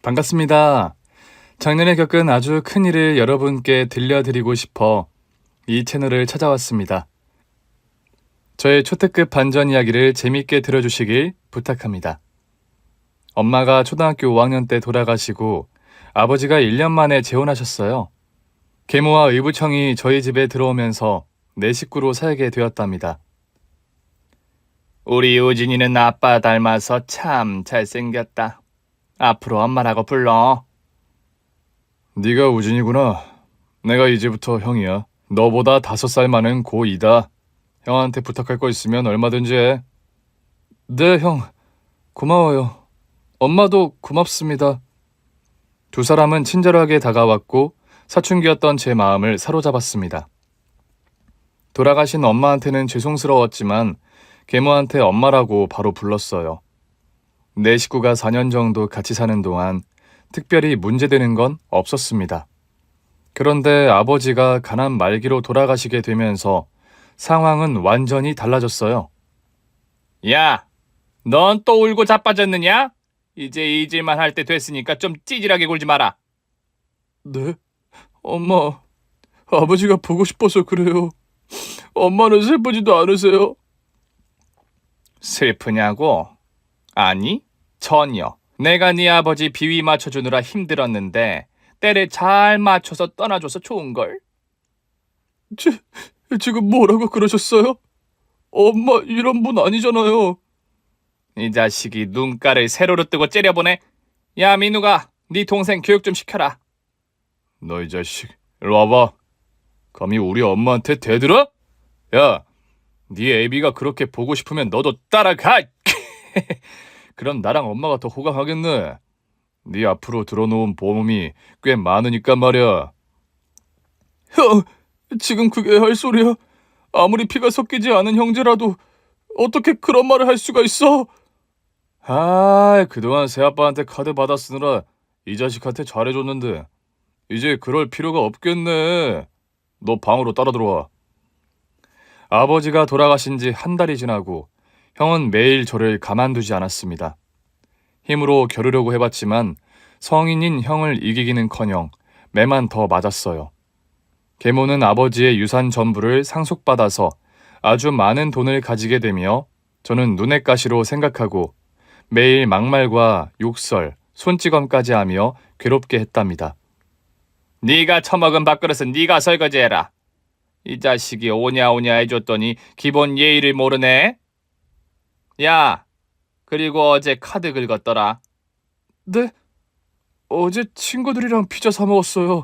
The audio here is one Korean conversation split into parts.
반갑습니다. 작년에 겪은 아주 큰 일을 여러분께 들려드리고 싶어 이 채널을 찾아왔습니다. 저의 초특급 반전 이야기를 재밌게 들어주시길 부탁합니다. 엄마가 초등학교 5학년 때 돌아가시고 아버지가 1년 만에 재혼하셨어요. 계모와 의붓형이 저희 집에 들어오면서 내 식구로 살게 되었답니다. 우리 우진이는 아빠 닮아서 참 잘생겼다. 앞으로 엄마라고 불러. 네가 우진이구나. 내가 이제부터 형이야. 너보다 5살 많은 고2다. 형한테 부탁할 거 있으면 얼마든지 해. 네, 형. 고마워요. 엄마도 고맙습니다. 두 사람은 친절하게 다가왔고 사춘기였던 제 마음을 사로잡았습니다. 돌아가신 엄마한테는 죄송스러웠지만 계모한테 엄마라고 바로 불렀어요. 내 식구가 4년 정도 같이 사는 동안 특별히 문제되는 건 없었습니다. 그런데 아버지가 가난 말기로 돌아가시게 되면서 상황은 완전히 달라졌어요. 야, 넌 또 울고 자빠졌느냐? 이제 잊을만 할 때 됐으니까 좀 찌질하게 굴지 마라. 네? 엄마, 아버지가 보고 싶어서 그래요. 엄마는 슬프지도 않으세요? 슬프냐고? 아니, 전혀. 내가 네 아버지 비위 맞춰주느라 힘들었는데 때를 잘 맞춰서 떠나줘서 좋은걸? 지금 뭐라고 그러셨어요? 엄마 이런 분 아니잖아요. 이 자식이 눈가를 세로로 뜨고 째려보네. 야, 민우가 네 동생 교육 좀 시켜라. 너 이 자식, 일로 와봐. 감히 우리 엄마한테 대들어? 야, 네 애비가 그렇게 보고 싶으면 너도 따라가! 그럼 나랑 엄마가 더 호강하겠네. 네 앞으로 들어놓은 보험이 꽤 많으니까 말이야. 형, 지금 그게 할 소리야? 아무리 피가 섞이지 않은 형제라도 어떻게 그런 말을 할 수가 있어? 아, 그동안 새아빠한테 카드 받아 쓰느라 이 자식한테 잘해줬는데 이제 그럴 필요가 없겠네. 너 방으로 따라 들어와. 아버지가 돌아가신 지 한 달이 지나고 형은 매일 저를 가만두지 않았습니다. 힘으로 겨루려고 해봤지만 성인인 형을 이기기는커녕 매만 더 맞았어요. 계모는 아버지의 유산 전부를 상속받아서 아주 많은 돈을 가지게 되며 저는 눈엣 가시로 생각하고 매일 막말과 욕설, 손찌검까지 하며 괴롭게 했답니다. 네가 처먹은 밥그릇은 네가 설거지해라. 이 자식이 오냐오냐 해줬더니 기본 예의를 모르네. 야, 그리고 어제 카드 긁었더라. 네? 어제 친구들이랑 피자 사 먹었어요.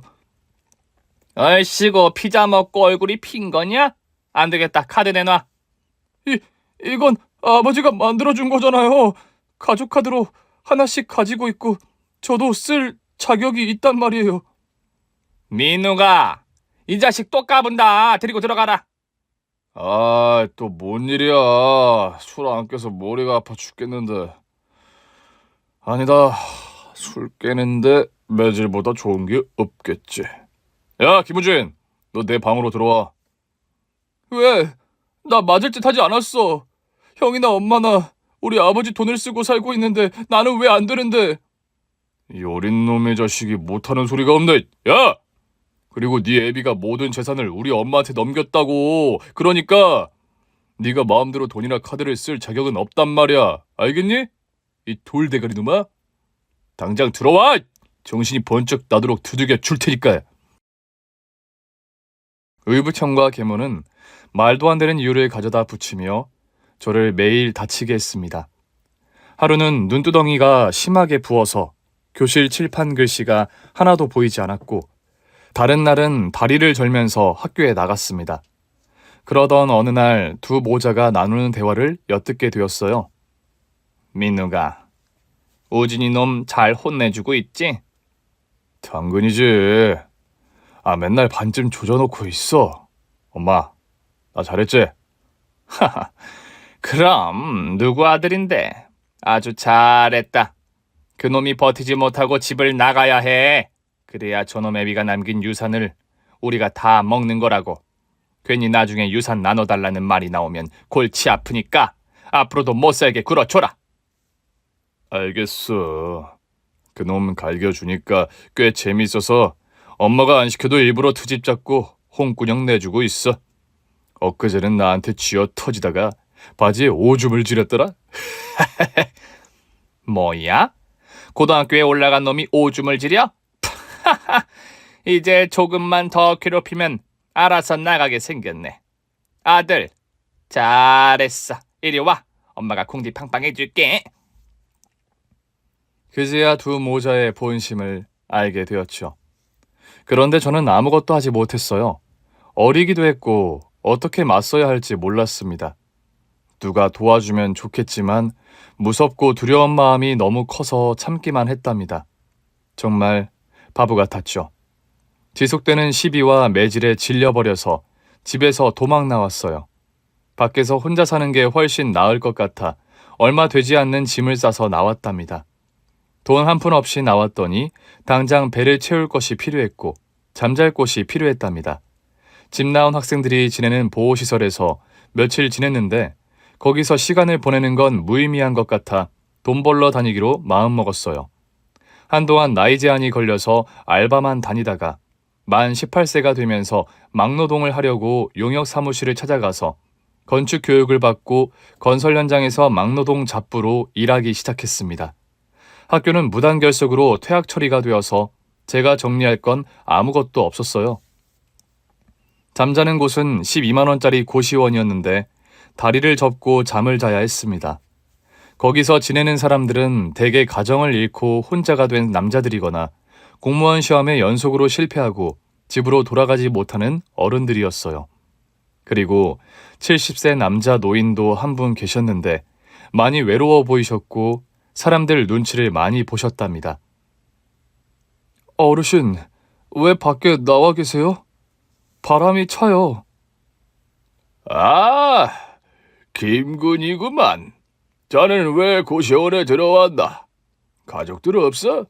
얼씨구 피자 먹고 얼굴이 핀 거냐? 안 되겠다, 카드 내놔. 이건 아버지가 만들어준 거잖아요. 가족 카드로 하나씩 가지고 있고 저도 쓸 자격이 있단 말이에요. 민우가 이 자식 또 까분다. 데리고 들어가라. 아, 또 뭔 일이야. 술 안 깨서 머리가 아파 죽겠는데. 아니다. 술 깨는데 매질보다 좋은 게 없겠지. 야, 김우진. 너 내 방으로 들어와. 왜? 나 맞을 짓 하지 않았어. 형이나 엄마나 우리 아버지 돈을 쓰고 살고 있는데 나는 왜 안 되는데? 이 어린 놈의 자식이 못하는 소리가 없네. 야! 그리고 네 애비가 모든 재산을 우리 엄마한테 넘겼다고. 그러니까 네가 마음대로 돈이나 카드를 쓸 자격은 없단 말이야. 알겠니? 이 돌대가리 놈아. 당장 들어와! 정신이 번쩍 나도록 두들겨 줄 테니까. 의붓형과 계모는 말도 안 되는 이유를 가져다 붙이며 저를 매일 다치게 했습니다. 하루는 눈두덩이가 심하게 부어서 교실 칠판 글씨가 하나도 보이지 않았고 다른 날은 다리를 절면서 학교에 나갔습니다. 그러던 어느 날 두 모자가 나누는 대화를 엿듣게 되었어요. 민우가 우진이 놈 잘 혼내주고 있지? 당근이지. 아, 맨날 반쯤 조져놓고 있어. 엄마, 나 잘했지? 하하, 그럼 누구 아들인데? 아주 잘했다. 그놈이 버티지 못하고 집을 나가야 해. 그래야 저놈 애비가 남긴 유산을 우리가 다 먹는 거라고. 괜히 나중에 유산 나눠달라는 말이 나오면 골치 아프니까 앞으로도 못 살게 굴어줘라. 알겠어. 그놈 갈겨주니까 꽤 재밌어서 엄마가 안 시켜도 일부러 트집 잡고 홍군형 내주고 있어. 엊그제는 나한테 쥐어 터지다가 바지에 오줌을 지렸더라. 뭐야? 고등학교에 올라간 놈이 오줌을 지려? 이제 조금만 더 괴롭히면 알아서 나가게 생겼네. 아들, 잘했어. 이리 와. 엄마가 궁디팡팡 해줄게. 그제야 두 모자의 본심을 알게 되었죠. 그런데 저는 아무것도 하지 못했어요. 어리기도 했고 어떻게 맞서야 할지 몰랐습니다. 누가 도와주면 좋겠지만 무섭고 두려운 마음이 너무 커서 참기만 했답니다. 정말 바보 같았죠. 지속되는 시비와 매질에 질려버려서 집에서 도망 나왔어요. 밖에서 혼자 사는 게 훨씬 나을 것 같아 얼마 되지 않는 짐을 싸서 나왔답니다. 돈 한 푼 없이 나왔더니 당장 배를 채울 것이 필요했고 잠잘 곳이 필요했답니다. 집 나온 학생들이 지내는 보호시설에서 며칠 지냈는데 거기서 시간을 보내는 건 무의미한 것 같아 돈 벌러 다니기로 마음먹었어요. 한동안 나이 제한이 걸려서 알바만 다니다가 만 18세가 되면서 막노동을 하려고 용역 사무실을 찾아가서 건축 교육을 받고 건설 현장에서 막노동 잡부로 일하기 시작했습니다. 학교는 무단결석으로 퇴학 처리가 되어서 제가 정리할 건 아무것도 없었어요. 잠자는 곳은 12만 원짜리 고시원이었는데 다리를 접고 잠을 자야 했습니다. 거기서 지내는 사람들은 대개 가정을 잃고 혼자가 된 남자들이거나 공무원 시험에 연속으로 실패하고 집으로 돌아가지 못하는 어른들이었어요. 그리고 70세 남자 노인도 한 분 계셨는데 많이 외로워 보이셨고 사람들 눈치를 많이 보셨답니다. 어르신, 왜 밖에 나와 계세요? 바람이 차요. 아, 김군이구만. 자넨 왜 고시원에 들어왔나? 가족들 없어?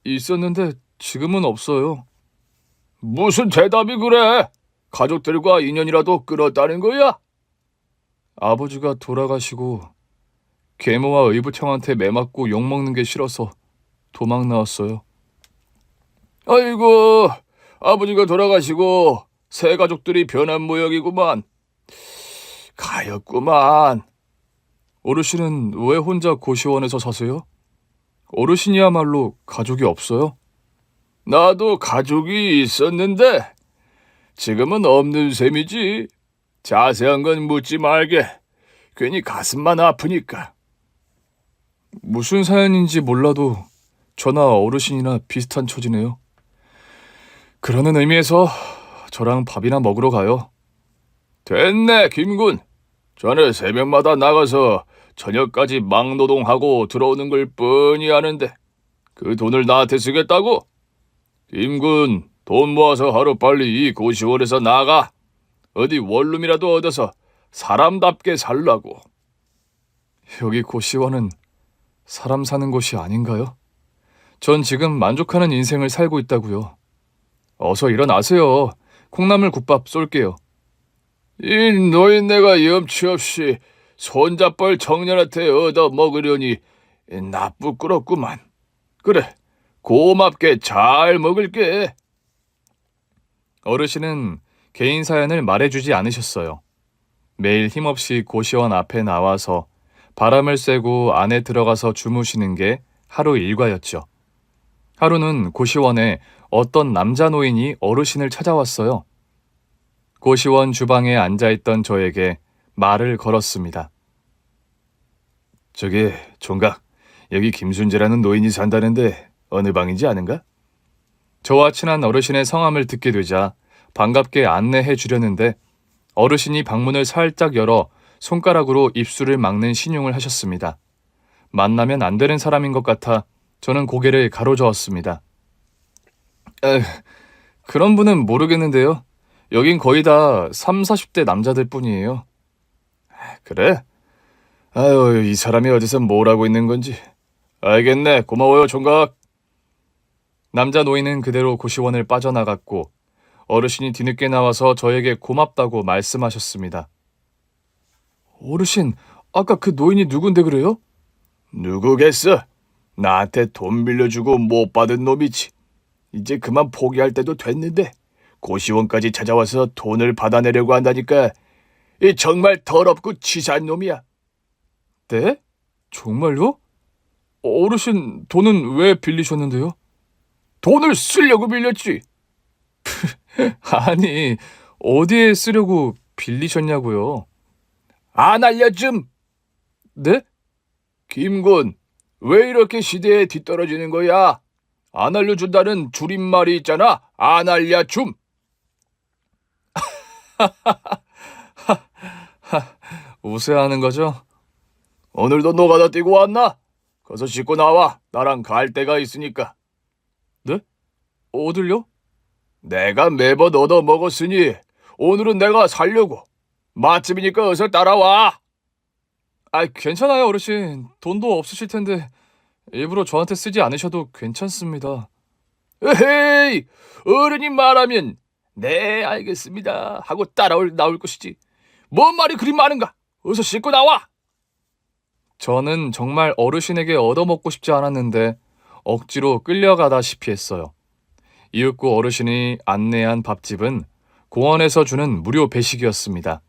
있었는데 지금은 없어요. 무슨 대답이 그래? 가족들과 인연이라도 끊었다는 거야? 아버지가 돌아가시고 계모와 의붓형한테 매맞고 욕먹는 게 싫어서 도망 나왔어요. 아이고, 아버지가 돌아가시고 새 가족들이 변한 모양이구만. 가엾구만. 어르신은 왜 혼자 고시원에서 사세요? 어르신이야말로 가족이 없어요? 나도 가족이 있었는데 지금은 없는 셈이지. 자세한 건 묻지 말게. 괜히 가슴만 아프니까. 무슨 사연인지 몰라도 저나 어르신이나 비슷한 처지네요. 그러는 의미에서 저랑 밥이나 먹으러 가요. 됐네, 김군. 자네 새벽마다 나가서 저녁까지 막노동하고 들어오는 걸 뻔히 아는데 그 돈을 나한테 쓰겠다고? 김군, 돈 모아서 하루빨리 이 고시원에서 나가. 어디 원룸이라도 얻어서 사람답게 살라고. 여기 고시원은 사람 사는 곳이 아닌가요? 전 지금 만족하는 인생을 살고 있다고요. 어서 일어나세요. 콩나물 국밥 쏠게요. 이 노인네가 염치 없이 손자뻘 청년한테 얻어 먹으려니 나쁘끄럽구만. 그래, 고맙게 잘 먹을게. 어르신은 개인 사연을 말해주지 않으셨어요. 매일 힘없이 고시원 앞에 나와서 바람을 쐬고 안에 들어가서 주무시는 게 하루 일과였죠. 하루는 고시원에 어떤 남자 노인이 어르신을 찾아왔어요. 고시원 주방에 앉아있던 저에게 말을 걸었습니다. 저기 총각, 여기 김순재라는 노인이 산다는데 어느 방인지 아는가? 저와 친한 어르신의 성함을 듣게 되자 반갑게 안내해 주려는데 어르신이 방문을 살짝 열어 손가락으로 입술을 막는 신용을 하셨습니다. 만나면 안 되는 사람인 것 같아 저는 고개를 가로저었습니다. 그런 분은 모르겠는데요. 여긴 거의 다 30, 40대 남자들 뿐이에요. 그래? 아유, 이 사람이 어디서 뭘 하고 있는 건지. 알겠네, 고마워요, 총각. 남자 노인은 그대로 고시원을 빠져나갔고 어르신이 뒤늦게 나와서 저에게 고맙다고 말씀하셨습니다. 어르신, 아까 그 노인이 누군데 그래요? 누구겠어? 나한테 돈 빌려주고 못 받은 놈이지. 이제 그만 포기할 때도 됐는데 고시원까지 찾아와서 돈을 받아내려고 한다니까 이 정말 더럽고 치사한 놈이야. 네? 정말요? 어르신 돈은 왜 빌리셨는데요? 돈을 쓰려고 빌렸지. 아니, 어디에 쓰려고 빌리셨냐고요? 안 알려줌. 네? 김군, 왜 이렇게 시대에 뒤떨어지는 거야? 안 알려준다는 줄임말이 있잖아. 안 알려줌. 우세하는 거죠? 오늘도 노가다 뛰고 왔나? 가서 씻고 나와. 나랑 갈 데가 있으니까. 네? 어딜요? 내가 매번 얻어 먹었으니 오늘은 내가 살려고. 맛집이니까 어서 따라와. 아, 괜찮아요, 어르신. 돈도 없으실 텐데 일부러 저한테 쓰지 않으셔도 괜찮습니다. 에헤이, 어른이 말하면 네 알겠습니다 하고 나올 것이지. 뭔 말이 그리 많은가? 어서 씻고 나와. 저는 정말 어르신에게 얻어먹고 싶지 않았는데 억지로 끌려가다시피 했어요. 이윽고 어르신이 안내한 밥집은 공원에서 주는 무료 배식이었습니다.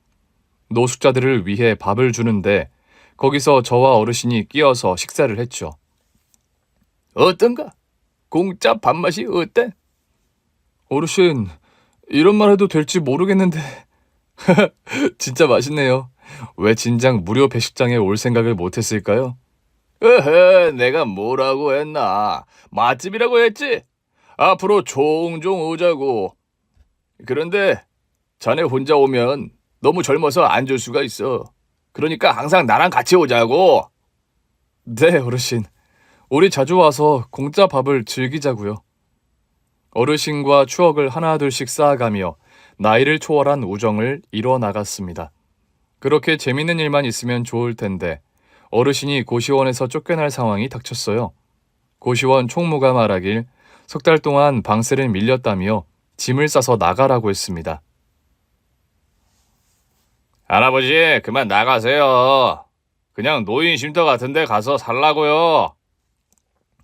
노숙자들을 위해 밥을 주는데 거기서 저와 어르신이 끼어서 식사를 했죠. 어떤가? 공짜 밥맛이 어때? 어르신, 이런 말 해도 될지 모르겠는데 진짜 맛있네요. 왜 진작 무료 배식장에 올 생각을 못했을까요? 에헤, 내가 뭐라고 했나? 맛집이라고 했지? 앞으로 종종 오자고. 그런데 자네 혼자 오면 너무 젊어서 안 줄 수가 있어. 그러니까 항상 나랑 같이 오자고. 네, 어르신. 우리 자주 와서 공짜 밥을 즐기자고요. 어르신과 추억을 하나둘씩 쌓아가며 나이를 초월한 우정을 이뤄나갔습니다. 그렇게 재밌는 일만 있으면 좋을 텐데 어르신이 고시원에서 쫓겨날 상황이 닥쳤어요. 고시원 총무가 말하길 3달 동안 방세를 밀렸다며 짐을 싸서 나가라고 했습니다. 할아버지, 그만 나가세요. 그냥 노인 쉼터 같은 데 가서 살라고요.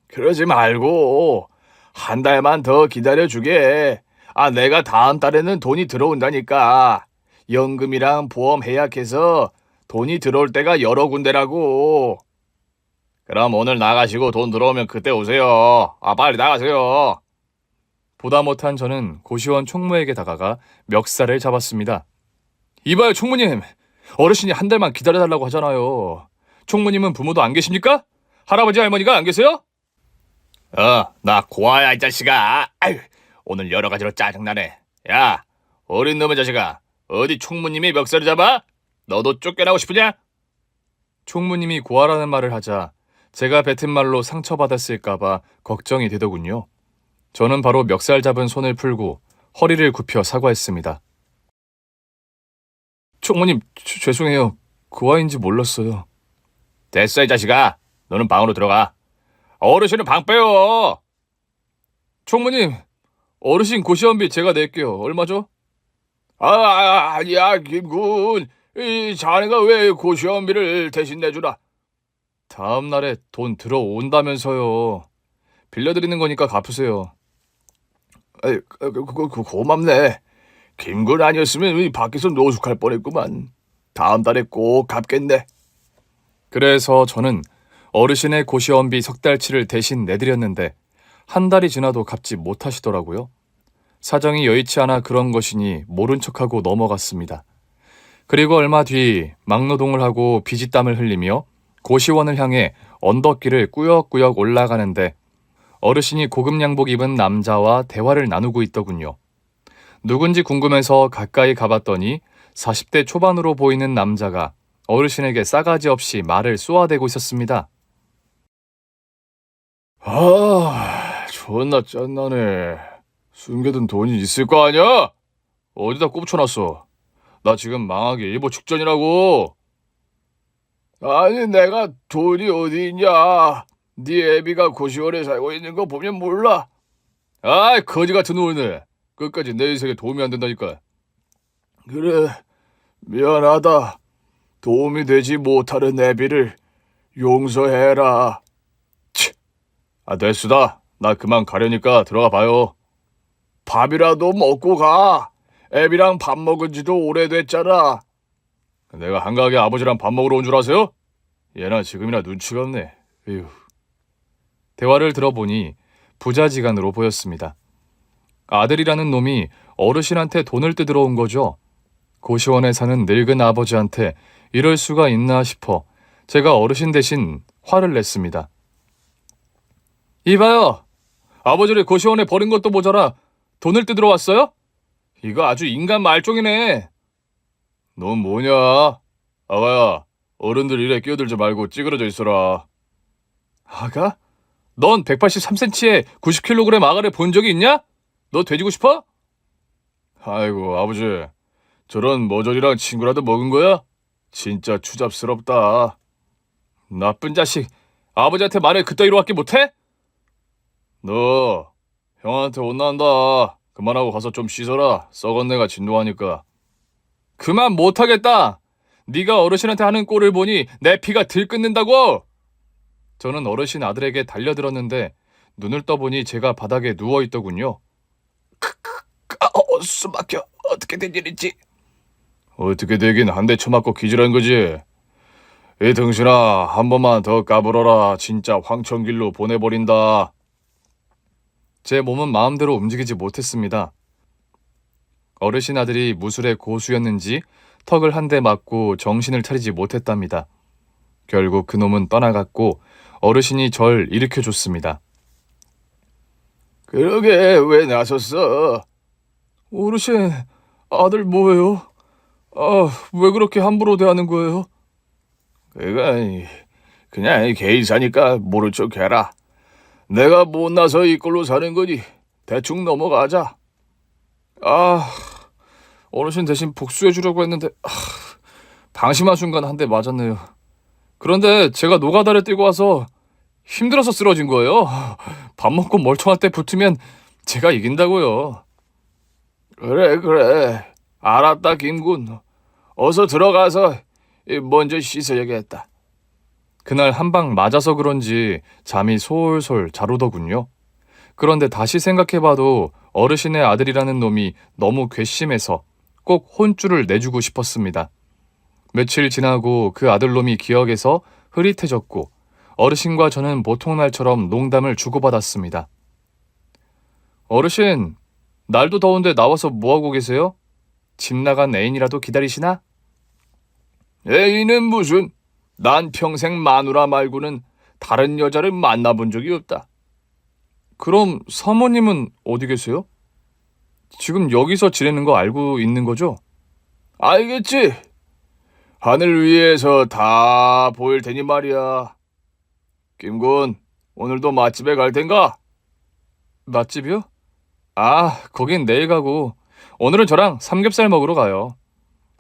그러지 말고 한 달만 더 기다려주게. 내가 다음 달에는 돈이 들어온다니까. 연금이랑 보험 해약해서 돈이 들어올 때가 여러 군데라고. 그럼 오늘 나가시고 돈 들어오면 그때 오세요. 빨리 나가세요. 보다 못한 저는 고시원 총무에게 다가가 멱살을 잡았습니다. 이봐요, 총무님. 어르신이 한 달만 기다려달라고 하잖아요. 총무님은 부모도 안 계십니까? 할아버지 할머니가 안 계세요? 나 고아야 이 자식아. 아유, 오늘 여러 가지로 짜증나네. 야, 어린 놈의 자식아. 어디 총무님이 멱살을 잡아? 너도 쫓겨나고 싶으냐? 총무님이 고아라는 말을 하자 제가 뱉은 말로 상처받았을까봐 걱정이 되더군요. 저는 바로 멱살 잡은 손을 풀고 허리를 굽혀 사과했습니다. 총무님, 죄송해요. 고아인지 몰랐어요. 됐어 이 자식아. 너는 방으로 들어가. 어르신은 방 빼요. 총무님, 어르신 고시원비 제가 낼게요. 얼마죠? 아니야 김군. 이 자네가 왜 고시원비를 대신 내주라. 다음 날에 돈 들어온다면서요. 빌려드리는 거니까 갚으세요. 고맙네. 김군 아니었으면 이 밖에서 노숙할 뻔했구만. 다음 달에 꼭 갚겠네. 그래서 저는 어르신의 고시원비 3달치를 대신 내드렸는데 한 달이 지나도 갚지 못하시더라고요. 사정이 여의치 않아 그런 것이니 모른 척하고 넘어갔습니다. 그리고 얼마 뒤 막노동을 하고 비지땀을 흘리며 고시원을 향해 언덕길을 꾸역꾸역 올라가는데 어르신이 고급 양복 입은 남자와 대화를 나누고 있더군요. 누군지 궁금해서 가까이 가봤더니 40대 초반으로 보이는 남자가 어르신에게 싸가지 없이 말을 쏘아대고 있었습니다. 존나 짠나네. 숨겨둔 돈이 있을 거 아니야? 어디다 꼽쳐놨어? 나 지금 망하기 일보 직전이라고. 아니 내가 돈이 어디 있냐? 네 애비가 고시원에 살고 있는 거 보면 몰라. 거지 같은 노인네. 끝까지 내 인생에 도움이 안 된다니까. 그래, 미안하다. 도움이 되지 못하는 애비를 용서해라. 됐수다. 나 그만 가려니까 들어가 봐요. 밥이라도 먹고 가. 애비랑 밥 먹은 지도 오래됐잖아. 내가 한가하게 아버지랑 밥 먹으러 온 줄 아세요? 얘나 지금이나 눈치가 없네. 에휴. 대화를 들어보니 부자지간으로 보였습니다. 아들이라는 놈이 어르신한테 돈을 뜯으러 온 거죠. 고시원에 사는 늙은 아버지한테 이럴 수가 있나 싶어 제가 어르신 대신 화를 냈습니다. 이봐요. 아버지를 고시원에 버린 것도 모자라 돈을 뜯으러 왔어요? 이거 아주 인간 말종이네. 넌 뭐냐? 아가야, 어른들 일에 끼어들지 말고 찌그러져 있어라. 아가? 넌 183cm에 90kg 아가를 본 적이 있냐? 너 돼지고 싶어? 아이고, 아버지. 저런 머저리랑 친구라도 먹은 거야? 진짜 추잡스럽다. 나쁜 자식. 아버지한테 말을 그따위로 게 못해? 너 형한테 혼난다. 그만하고 가서 좀 씻어라. 썩은 내가 진동하니까. 그만 못하겠다. 네가 어르신한테 하는 꼴을 보니 내 피가 들끓는다고. 저는 어르신 아들에게 달려들었는데 눈을 떠보니 제가 바닥에 누워있더군요. 숨 막혀. 어떻게 된 일인지. 어떻게 되긴 한 대 쳐맞고 기절한 거지. 이 등신아, 한 번만 더 까불어라. 진짜 황천길로 보내버린다. 제 몸은 마음대로 움직이지 못했습니다. 어르신 아들이 무술의 고수였는지 턱을 한 대 맞고 정신을 차리지 못했답니다. 결국 그놈은 떠나갔고 어르신이 절 일으켜줬습니다. 그러게 왜 나섰어? 어르신, 아들 뭐예요? 왜 그렇게 함부로 대하는 거예요? 그냥 개인사니까 모른 척 해라. 내가 못나서 이 꼴로 사는 거니 대충 넘어가자. 어르신 대신 복수해 주려고 했는데 방심한 순간 한 대 맞았네요. 그런데 제가 노가다를 뛰고 와서 힘들어서 쓰러진 거예요. 밥 먹고 멀쩡할 때 붙으면 제가 이긴다고요. 그래. 알았다, 김군. 어서 들어가서 먼저 씻어야겠다. 그날 한 방 맞아서 그런지 잠이 솔솔 잘 오더군요. 그런데 다시 생각해봐도 어르신의 아들이라는 놈이 너무 괘씸해서 꼭 혼쭐을 내주고 싶었습니다. 며칠 지나고 그 아들놈이 기억에서 흐릿해졌고 어르신과 저는 보통 날처럼 농담을 주고받았습니다. 어르신, 날도 더운데 나와서 뭐하고 계세요? 집 나간 애인이라도 기다리시나? 애인은 무슨? 난 평생 마누라 말고는 다른 여자를 만나본 적이 없다. 그럼 사모님은 어디 계세요? 지금 여기서 지내는 거 알고 있는 거죠? 알겠지? 하늘 위에서 다 보일 테니 말이야. 김군, 오늘도 맛집에 갈 텐가? 맛집이요? 거긴 내일 가고 오늘은 저랑 삼겹살 먹으러 가요.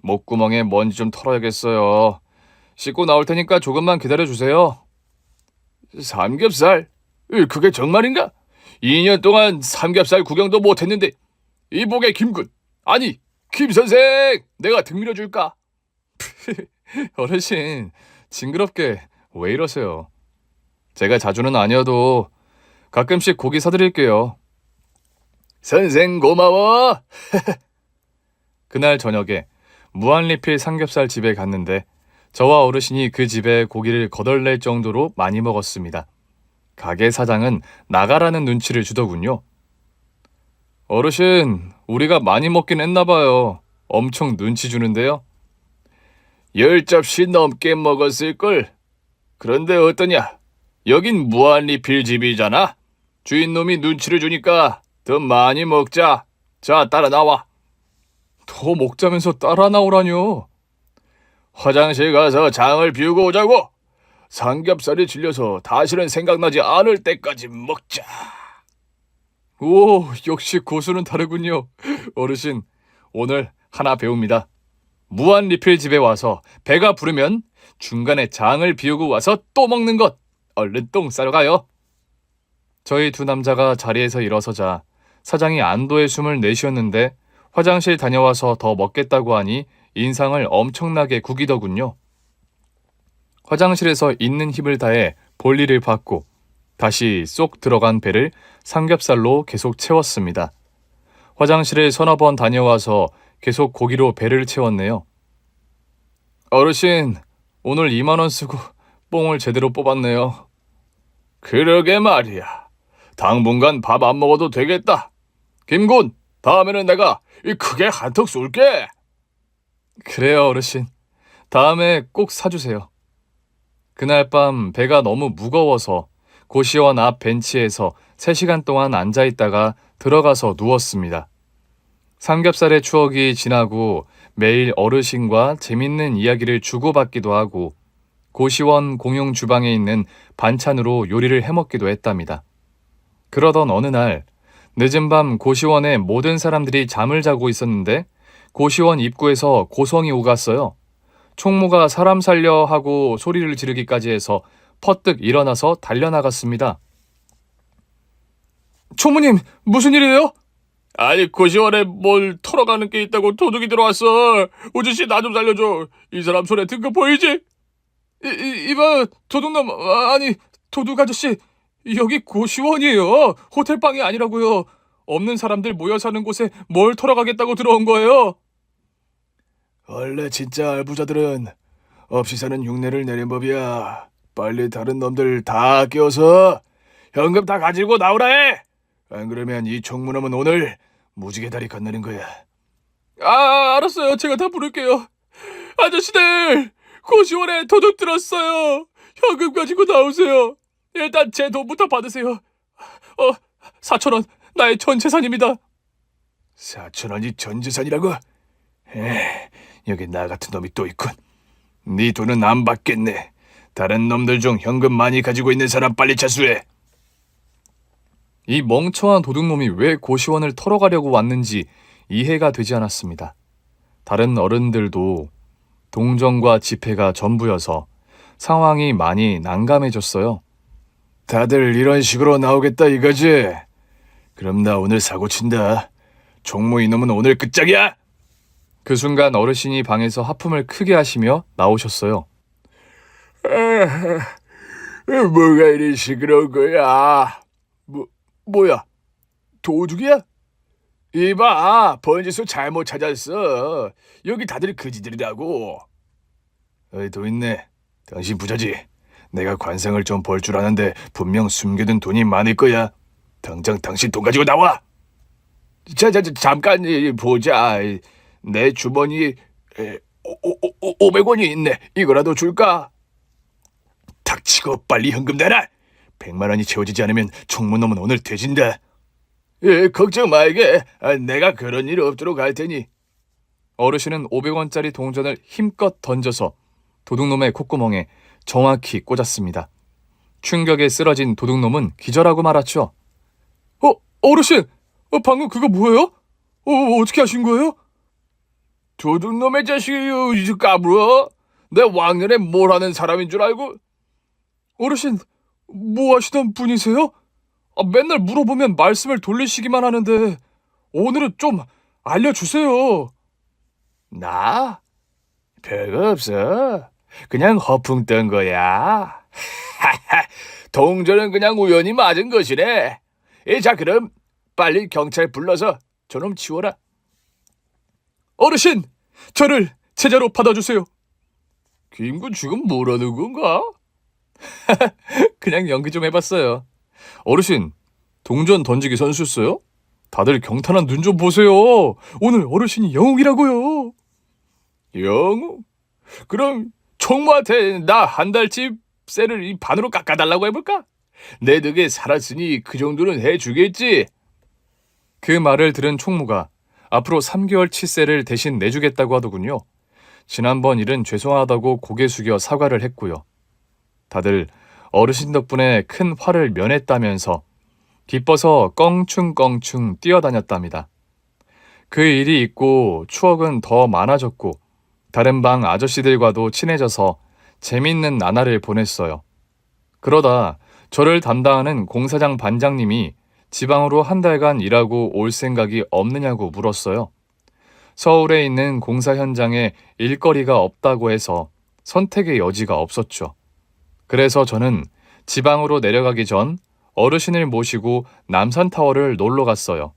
목구멍에 먼지 좀 털어야겠어요. 씻고 나올 테니까 조금만 기다려주세요. 삼겹살? 그게 정말인가? 2년 동안 삼겹살 구경도 못했는데 이복의 김군, 아니 김선생, 내가 등 밀어줄까? 어르신, 징그럽게 왜 이러세요? 제가 자주는 아니어도 가끔씩 고기 사드릴게요. 선생 고마워. 그날 저녁에 무한리필 삼겹살 집에 갔는데 저와 어르신이 그 집에 고기를 거덜낼 정도로 많이 먹었습니다. 가게 사장은 나가라는 눈치를 주더군요. 어르신, 우리가 많이 먹긴 했나 봐요. 엄청 눈치 주는데요. 10접시 넘게 먹었을걸. 그런데 어떠냐? 여긴 무한리필 집이잖아. 주인놈이 눈치를 주니까 더 많이 먹자. 자, 따라 나와. 더 먹자면서 따라 나오라뇨. 화장실 가서 장을 비우고 오자고. 삼겹살이 질려서 다시는 생각나지 않을 때까지 먹자. 오, 역시 고수는 다르군요. 어르신, 오늘 하나 배웁니다. 무한 리필 집에 와서 배가 부르면 중간에 장을 비우고 와서 또 먹는 것. 얼른 똥 싸러 가요. 저희 두 남자가 자리에서 일어서자 사장이 안도의 숨을 내쉬었는데 화장실 다녀와서 더 먹겠다고 하니 인상을 엄청나게 구기더군요. 화장실에서 있는 힘을 다해 볼일을 받고 다시 쏙 들어간 배를 삼겹살로 계속 채웠습니다. 화장실을 서너 번 다녀와서 계속 고기로 배를 채웠네요. 어르신, 오늘 2만 원 쓰고 뽕을 제대로 뽑았네요. 그러게 말이야. 당분간 밥 안 먹어도 되겠다. 김군, 다음에는 내가 크게 한턱 쏠게. 그래요, 어르신. 다음에 꼭 사주세요. 그날 밤 배가 너무 무거워서 고시원 앞 벤치에서 3시간 동안 앉아있다가 들어가서 누웠습니다. 삼겹살의 추억이 지나고 매일 어르신과 재밌는 이야기를 주고받기도 하고 고시원 공용 주방에 있는 반찬으로 요리를 해먹기도 했답니다. 그러던 어느 날 늦은 밤 고시원의 모든 사람들이 잠을 자고 있었는데 고시원 입구에서 고성이 오갔어요. 총무가 사람 살려 하고 소리를 지르기까지 해서 퍼뜩 일어나서 달려나갔습니다. 총무님, 무슨 일이에요? 아니, 고시원에 뭘 털어가는 게 있다고 도둑이 들어왔어. 우주씨, 나 좀 살려줘. 이 사람 손에 든 거 보이지? 이봐, 도둑놈, 아니, 도둑 아저씨, 여기 고시원이에요. 호텔방이 아니라고요. 없는 사람들 모여 사는 곳에 뭘 털어가겠다고 들어온 거예요? 원래 진짜 알부자들은 없이 사는 흉내를 내는 법이야. 빨리 다른 놈들 다 깨워서 현금 다 가지고 나오라 해. 안 그러면 이 총무놈은 오늘 무지개 다리 건너는 거야. 알았어요. 제가 다 부를게요. 아저씨들, 고시원에 도둑 들었어요. 현금 가지고 나오세요. 일단 제 돈부터 받으세요. 4,000원, 나의 전 재산입니다. 4,000원이 전 재산이라고? 여기 나 같은 놈이 또 있군. 네 돈은 안 받겠네. 다른 놈들 중 현금 많이 가지고 있는 사람 빨리 자수해. 이 멍청한 도둑놈이 왜 고시원을 털어가려고 왔는지 이해가 되지 않았습니다. 다른 어른들도 동정과 집회가 전부여서 상황이 많이 난감해졌어요. 다들 이런 식으로 나오겠다 이거지? 그럼 나 오늘 사고 친다. 총무 이놈은 오늘 끝장이야! 그 순간 어르신이 방에서 하품을 크게 하시며 나오셨어요. 뭐가 이리 시끄러운 거야? 뭐야? 도둑이야? 이봐, 번지수 잘못 찾았어. 여기 다들 그지들이라고. 돈 있네. 당신 부자지. 내가 관상을 좀 볼 줄 아는데 분명 숨겨둔 돈이 많을 거야. 당장 당신 돈 가지고 나와. 잠깐 보자. 내 주머니 500원이 있네. 이거라도 줄까? 닥치고 빨리 현금 내라. 100만 원이 채워지지 않으면 총무놈은 오늘 돼진다. 걱정 말게. 내가 그런 일 없도록 할 테니. 어르신은 500원짜리 동전을 힘껏 던져서 도둑놈의 콧구멍에 정확히 꽂았습니다. 충격에 쓰러진 도둑놈은 기절하고 말았죠. 어르신! 방금 그거 뭐예요? 어떻게 하신 거예요? 도둑놈의 자식이요, 이제 까불어? 내 왕년에 뭘 하는 사람인 줄 알고? 어르신, 뭐 하시던 분이세요? 맨날 물어보면 말씀을 돌리시기만 하는데 오늘은 좀 알려주세요. 나? 별거 없어. 그냥 허풍 뜬 거야. 동전은 그냥 우연히 맞은 것이네. 자, 그럼 빨리 경찰 불러서 저놈 치워라. 어르신, 저를 제자로 받아주세요. 김군 지금 뭐라는 건가? 그냥 연기 좀 해봤어요. 어르신, 동전 던지기 선수였어요? 다들 경탄한 눈 좀 보세요. 오늘 어르신이 영웅이라고요. 영웅? 그럼 총무한테 나 한 달치 세를 반으로 깎아달라고 해볼까? 내 덕에 살았으니 그 정도는 해주겠지. 그 말을 들은 총무가 앞으로 3개월 치세를 대신 내주겠다고 하더군요. 지난번 일은 죄송하다고 고개 숙여 사과를 했고요. 다들 어르신 덕분에 큰 화를 면했다면서 기뻐서 껑충껑충 뛰어다녔답니다. 그 일이 있고 추억은 더 많아졌고 다른 방 아저씨들과도 친해져서 재밌는 나날을 보냈어요. 그러다 저를 담당하는 공사장 반장님이 지방으로 한 달간 일하고 올 생각이 없느냐고 물었어요. 서울에 있는 공사 현장에 일거리가 없다고 해서 선택의 여지가 없었죠. 그래서 저는 지방으로 내려가기 전 어르신을 모시고 남산타워를 놀러 갔어요.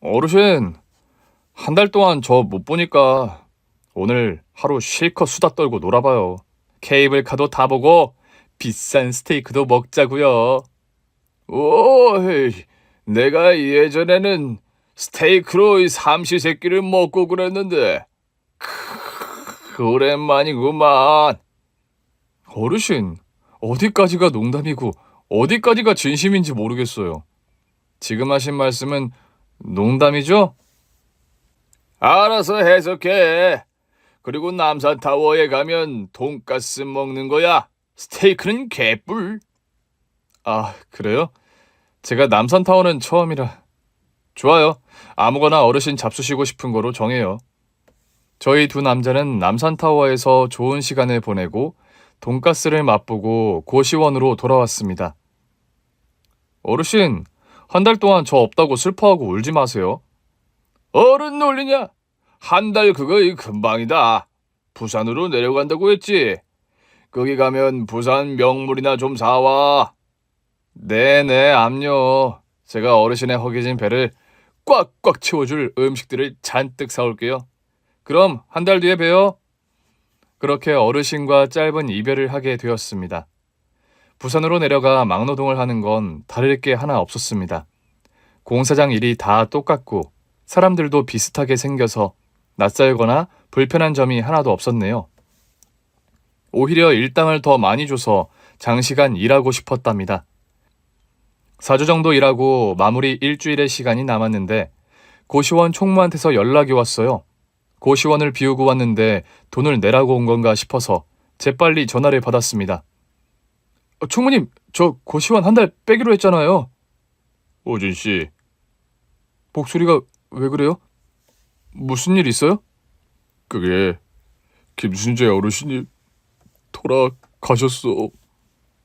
어르신, 한 달 동안 저 못 보니까 오늘 하루 실컷 수다 떨고 놀아봐요. 케이블카도 타보고 비싼 스테이크도 먹자고요. 오, 내가 예전에는 스테이크로 이 삼시세끼를 먹고 그랬는데 오랜만이구만. 어르신, 어디까지가 농담이고 어디까지가 진심인지 모르겠어요. 지금 하신 말씀은 농담이죠? 알아서 해석해. 그리고 남산타워에 가면 돈가스 먹는 거야. 스테이크는 개뿔. 아, 그래요? 제가 남산타워는 처음이라. 좋아요. 아무거나 어르신 잡수시고 싶은 거로 정해요. 저희 두 남자는 남산타워에서 좋은 시간을 보내고 돈가스를 맛보고 고시원으로 돌아왔습니다. 어르신, 한 달 동안 저 없다고 슬퍼하고 울지 마세요. 어른 놀리냐? 한 달 그거 금방이다. 부산으로 내려간다고 했지. 거기 가면 부산 명물이나 좀 사와. 네네, 암요. 제가 어르신의 허기진 배를 꽉꽉 채워줄 음식들을 잔뜩 사올게요. 그럼 한 달 뒤에 봬요. 그렇게 어르신과 짧은 이별을 하게 되었습니다. 부산으로 내려가 막노동을 하는 건 다를 게 하나 없었습니다. 공사장 일이 다 똑같고 사람들도 비슷하게 생겨서 낯설거나 불편한 점이 하나도 없었네요. 오히려 일당을 더 많이 줘서 장시간 일하고 싶었답니다. 4주 정도 일하고 마무리 일주일의 시간이 남았는데 고시원 총무한테서 연락이 왔어요. 고시원을 비우고 왔는데 돈을 내라고 온 건가 싶어서 재빨리 전화를 받았습니다. 총무님, 저 고시원 한 달 빼기로 했잖아요. 오진 씨. 목소리가 왜 그래요? 무슨 일 있어요? 그게 김순재 어르신이 돌아가셨어.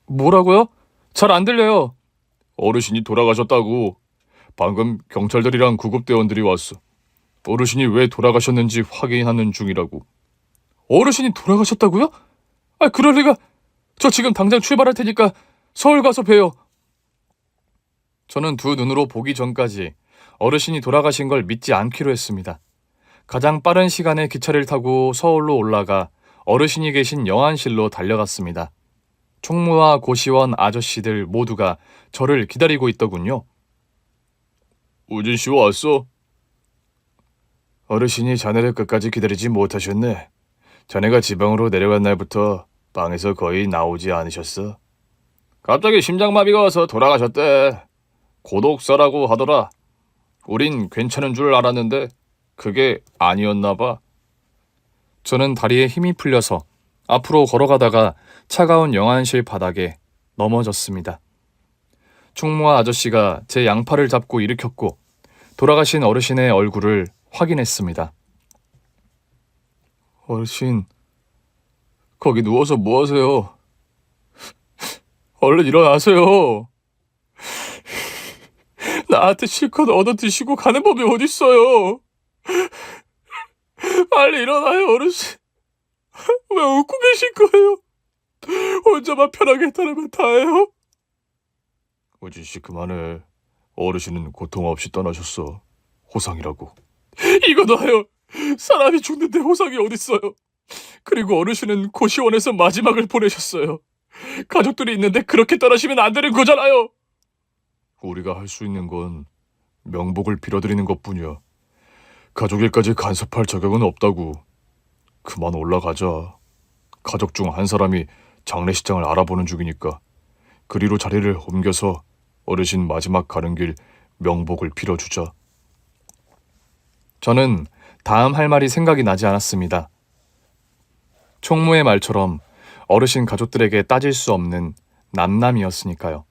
뭐라고요? 잘 안 들려요. 어르신이 돌아가셨다고. 방금 경찰들이랑 구급대원들이 왔어. 어르신이 왜 돌아가셨는지 확인하는 중이라고. 어르신이 돌아가셨다고요? 아, 그럴 리가. 저 지금 당장 출발할 테니까 서울 가서 봬요. 저는 두 눈으로 보기 전까지 어르신이 돌아가신 걸 믿지 않기로 했습니다. 가장 빠른 시간에 기차를 타고 서울로 올라가 어르신이 계신 영안실로 달려갔습니다. 총무와 고시원 아저씨들 모두가 저를 기다리고 있더군요. 우진 씨 왔어? 어르신이 자네를 끝까지 기다리지 못하셨네. 자네가 지방으로 내려간 날부터 방에서 거의 나오지 않으셨어. 갑자기 심장마비가 와서 돌아가셨대. 고독사라고 하더라. 우린 괜찮은 줄 알았는데 그게 아니었나 봐. 저는 다리에 힘이 풀려서 앞으로 걸어가다가 차가운 영안실 바닥에 넘어졌습니다. 총무와 아저씨가 제 양팔을 잡고 일으켰고 돌아가신 어르신의 얼굴을 확인했습니다. 어르신, 거기 누워서 뭐 하세요? 얼른 일어나세요. 나한테 실컷 얻어 드시고 가는 법이 어딨어요. 빨리 일어나요, 어르신. 왜 웃고 계신 거예요? 혼자만 편하게 따르면 다예요? 오진 씨 그만해. 어르신은 고통 없이 떠나셨어. 호상이라고. 이거 놔요. 사람이 죽는데 호상이 어딨어요. 그리고 어르신은 고시원에서 마지막을 보내셨어요. 가족들이 있는데 그렇게 떠나시면 안 되는 거잖아요. 우리가 할 수 있는 건 명복을 빌어드리는 것뿐이야. 가족 일까지 간섭할 자격은 없다고. 그만 올라가자. 가족 중 한 사람이 장례식장을 알아보는 중이니까 그리로 자리를 옮겨서 어르신 마지막 가는 길 명복을 빌어주자. 저는 다음 할 말이 생각이 나지 않았습니다. 총무의 말처럼 어르신 가족들에게 따질 수 없는 남남이었으니까요.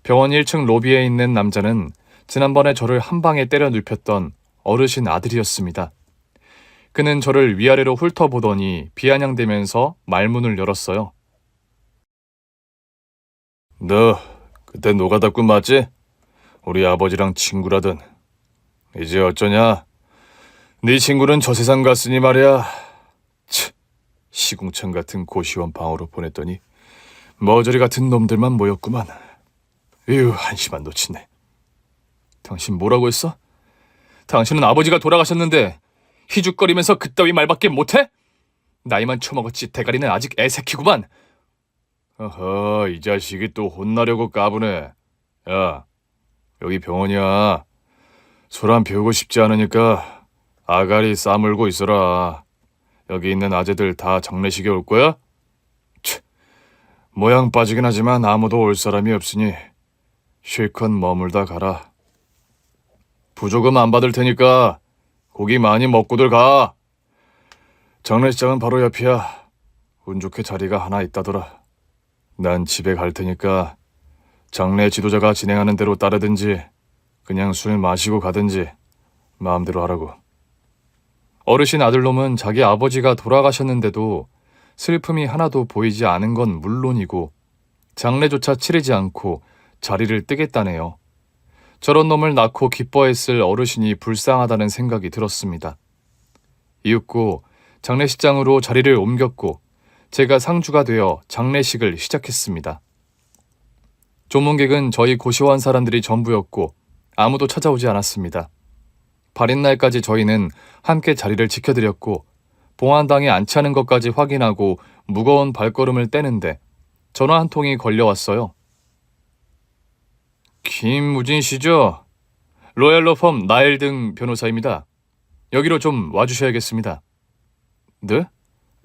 병원 1층 로비에 있는 남자는 지난번에 저를 한 방에 때려 눕혔던 어르신 아들이었습니다. 그는 저를 위아래로 훑어보더니 비아냥대면서 말문을 열었어요. 너 그때 노가다꾼 맞지? 우리 아버지랑 친구라던. 이제 어쩌냐? 네 친구는 저 세상 갔으니 말이야. 시궁창 같은 고시원 방으로 보냈더니 머저리 같은 놈들만 모였구만. 에휴, 한심한 놓치네. 당신 뭐라고 했어? 당신은 아버지가 돌아가셨는데 희죽거리면서 그따위 말밖에 못해? 나이만 처먹었지 대가리는 아직 애새끼구만. 어허, 이 자식이 또 혼나려고 까부네. 야, 여기 병원이야. 소란 피우고 싶지 않으니까 아가리 싸물고 있어라. 여기 있는 아재들 다 장례식에 올 거야? 모양 빠지긴 하지만 아무도 올 사람이 없으니 실컷 머물다 가라. 부조금 안 받을 테니까 고기 많이 먹고들 가. 장례식장은 바로 옆이야. 운 좋게 자리가 하나 있다더라. 난 집에 갈 테니까 장례 지도자가 진행하는 대로 따르든지 그냥 술 마시고 가든지 마음대로 하라고. 어르신 아들놈은 자기 아버지가 돌아가셨는데도 슬픔이 하나도 보이지 않은 건 물론이고 장례조차 치르지 않고 자리를 뜨겠다네요. 저런 놈을 낳고 기뻐했을 어르신이 불쌍하다는 생각이 들었습니다. 이윽고 장례식장으로 자리를 옮겼고 제가 상주가 되어 장례식을 시작했습니다. 조문객은 저희 고시원 사람들이 전부였고 아무도 찾아오지 않았습니다. 발인 날까지 저희는 함께 자리를 지켜드렸고 봉안당에 안치하는 것까지 확인하고 무거운 발걸음을 떼는데 전화 한 통이 걸려왔어요. 김무진 씨죠? 로얄로펌 나일등 변호사입니다. 여기로 좀 와주셔야겠습니다. 네?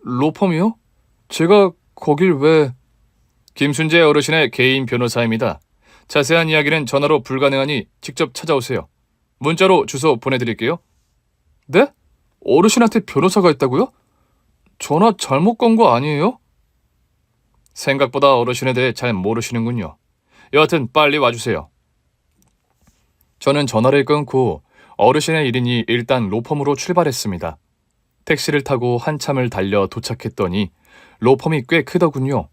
로펌이요? 제가 거길 왜... 김순재 어르신의 개인 변호사입니다. 자세한 이야기는 전화로 불가능하니 직접 찾아오세요. 문자로 주소 보내드릴게요. 네? 어르신한테 변호사가 있다고요? 전화 잘못 건 거 아니에요? 생각보다 어르신에 대해 잘 모르시는군요. 여하튼 빨리 와주세요. 저는 전화를 끊고 어르신의 일이니 일단 로펌으로 출발했습니다. 택시를 타고 한참을 달려 도착했더니 로펌이 꽤 크더군요.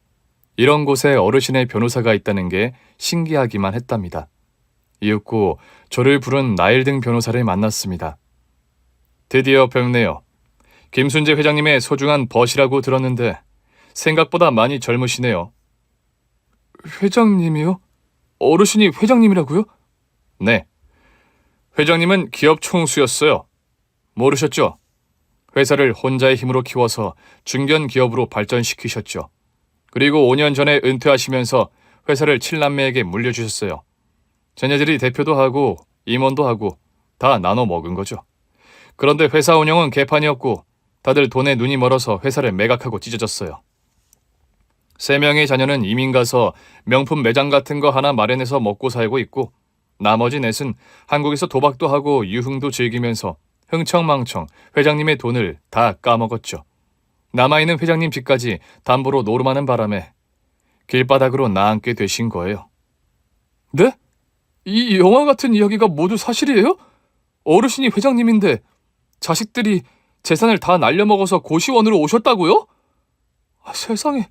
이런 곳에 어르신의 변호사가 있다는 게 신기하기만 했답니다. 이윽고 저를 부른 나일등 변호사를 만났습니다. 드디어 뵙네요. 김순재 회장님의 소중한 벗이라고 들었는데 생각보다 많이 젊으시네요. 회장님이요? 어르신이 회장님이라고요? 네. 회장님은 기업 총수였어요. 모르셨죠? 회사를 혼자의 힘으로 키워서 중견 기업으로 발전시키셨죠. 그리고 5년 전에 은퇴하시면서 회사를 7남매에게 물려주셨어요. 자녀들이 대표도 하고 임원도 하고 다 나눠 먹은 거죠. 그런데 회사 운영은 개판이었고 다들 돈에 눈이 멀어서 회사를 매각하고 찢어졌어요. 3명의 자녀는 이민 가서 명품 매장 같은 거 하나 마련해서 먹고 살고 있고 나머지 넷은 한국에서 도박도 하고 유흥도 즐기면서 흥청망청 회장님의 돈을 다 까먹었죠. 남아있는 회장님 집까지 담보로 노름하는 바람에 길바닥으로 나앉게 되신 거예요. 네? 이 영화 같은 이야기가 모두 사실이에요? 어르신이 회장님인데 자식들이 재산을 다 날려먹어서 고시원으로 오셨다고요? 세상에,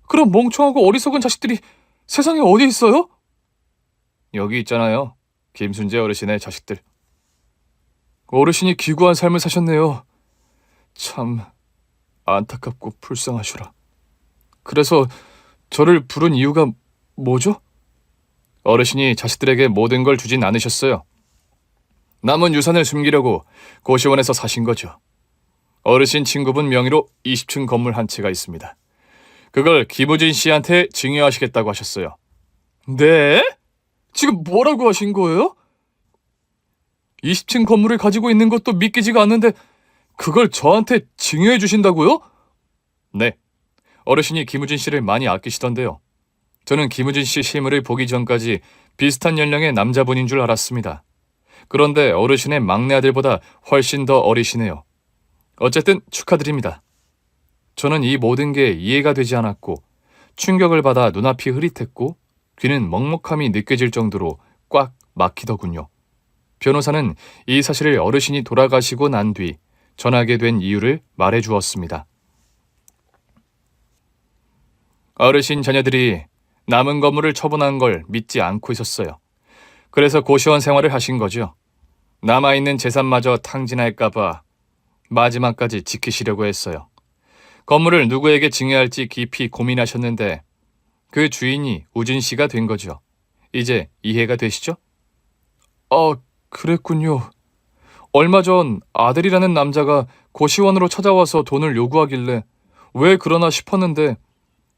그런 멍청하고 어리석은 자식들이 세상에 어디 있어요? 여기 있잖아요. 김순재 어르신의 자식들. 어르신이 기구한 삶을 사셨네요. 참 안타깝고 불쌍하시라. 그래서 저를 부른 이유가 뭐죠? 어르신이 자식들에게 모든 걸 주진 않으셨어요. 남은 유산을 숨기려고 고시원에서 사신 거죠. 어르신 친구분 명의로 20층 건물 한 채가 있습니다. 그걸 김우진 씨한테 증여하시겠다고 하셨어요. 네? 지금 뭐라고 하신 거예요? 20층 건물을 가지고 있는 것도 믿기지가 않는데 그걸 저한테 증여해 주신다고요? 네. 어르신이 김우진 씨를 많이 아끼시던데요. 저는 김우진 씨 실물을 보기 전까지 비슷한 연령의 남자분인 줄 알았습니다. 그런데 어르신의 막내 아들보다 훨씬 더 어리시네요. 어쨌든 축하드립니다. 저는 이 모든 게 이해가 되지 않았고 충격을 받아 눈앞이 흐릿했고 귀는 먹먹함이 느껴질 정도로 꽉 막히더군요. 변호사는 이 사실을 어르신이 돌아가시고 난 뒤 전하게 된 이유를 말해 주었습니다. 어르신 자녀들이 남은 건물을 처분한 걸 믿지 않고 있었어요. 그래서 고시원 생활을 하신 거죠. 남아있는 재산마저 탕진할까봐 마지막까지 지키시려고 했어요. 건물을 누구에게 증여할지 깊이 고민하셨는데 그 주인이 우진 씨가 된 거죠. 이제 이해가 되시죠? 그랬군요. 얼마 전 아들이라는 남자가 고시원으로 찾아와서 돈을 요구하길래 왜 그러나 싶었는데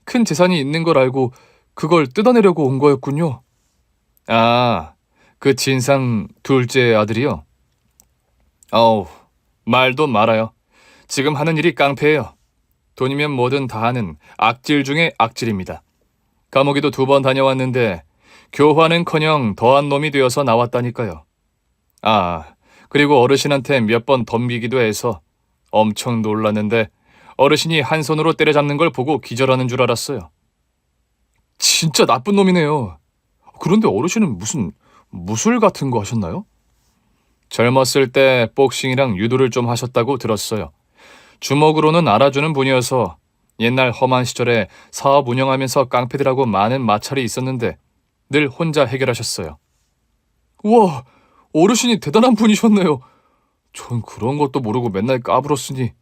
큰 재산이 있는 걸 알고 그걸 뜯어내려고 온 거였군요. 아, 그 진상 둘째 아들이요? 말도 말아요. 지금 하는 일이 깡패예요. 돈이면 뭐든 다 하는 악질 중에 악질입니다. 감옥에도 2번 다녀왔는데 교화는커녕 더한 놈이 되어서 나왔다니까요. 그리고 어르신한테 몇 번 덤비기도 해서 엄청 놀랐는데 어르신이 한 손으로 때려잡는 걸 보고 기절하는 줄 알았어요. 진짜 나쁜 놈이네요. 그런데 어르신은 무슨 무술 같은 거 하셨나요? 젊었을 때 복싱이랑 유도를 좀 하셨다고 들었어요. 주먹으로는 알아주는 분이어서 옛날 험한 시절에 사업 운영하면서 깡패들하고 많은 마찰이 있었는데 늘 혼자 해결하셨어요. 우와, 어르신이 대단한 분이셨네요. 전 그런 것도 모르고 맨날 까불었으니.